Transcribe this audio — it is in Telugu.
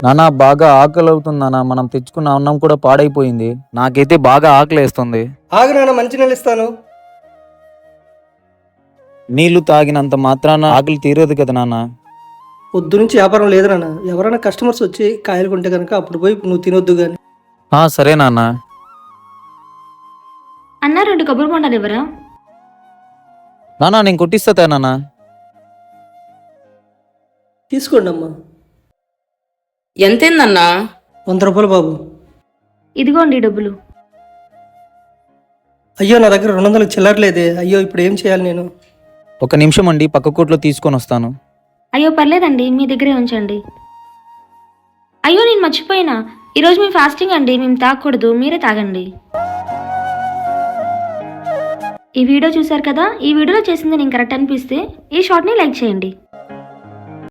నానా బాగా ఆకలి అవుతుంది నాన్న. మనం తెచ్చుకున్న అన్నం కూడా పాడైపోయింది. నాకైతే బాగా ఆకలేస్తుంది. ఆగు నాన్న, మంచి నీళ్ళు ఇస్తాను. నీళ్లు తాగినంత మాత్రాన ఆకలి తీరదు కదా నాన్న. పొద్దు నుంచి వ్యాపారం లేదు నాన్న. ఎవరైనా కస్టమర్స్ వచ్చి కాయలు కొంటే కనుక అప్పుడు పోయి నువ్వు తినొద్దు కానీ. సరే నాన్న. అన్న 2 కొబ్బరి బొండాలు ఇవ్వరా? నానా నేను కొట్టిస్తా నాన్న. తీసుకోండి అమ్మా. ఎంతేందన్నా? 100 రూపాయలు బాబు. ఇదిగోండి డబ్బులు. అయ్యో, నా దగ్గర 200 చిల్లరలేదే. అయ్యో, ఇప్పుడు ఏం చేయాలి నేను? ఒక నిమిషం అండి, పక్క కోట్లో తీసుకొని వస్తాను. అయ్యో పర్లేదండి, మీ దగ్గరే ఉంచండి. అయ్యో నేను మర్చిపోయినా, ఈరోజు మేము ఫాస్టింగ్ అండి, మేము తాగకూడదు, మీరే తాగండి. ఈ వీడియో చూసారు కదా, ఈ వీడియోలో చేసింది నేను కరెక్ట్ అనిపిస్తే ఈ షార్ట్ని లైక్ చేయండి.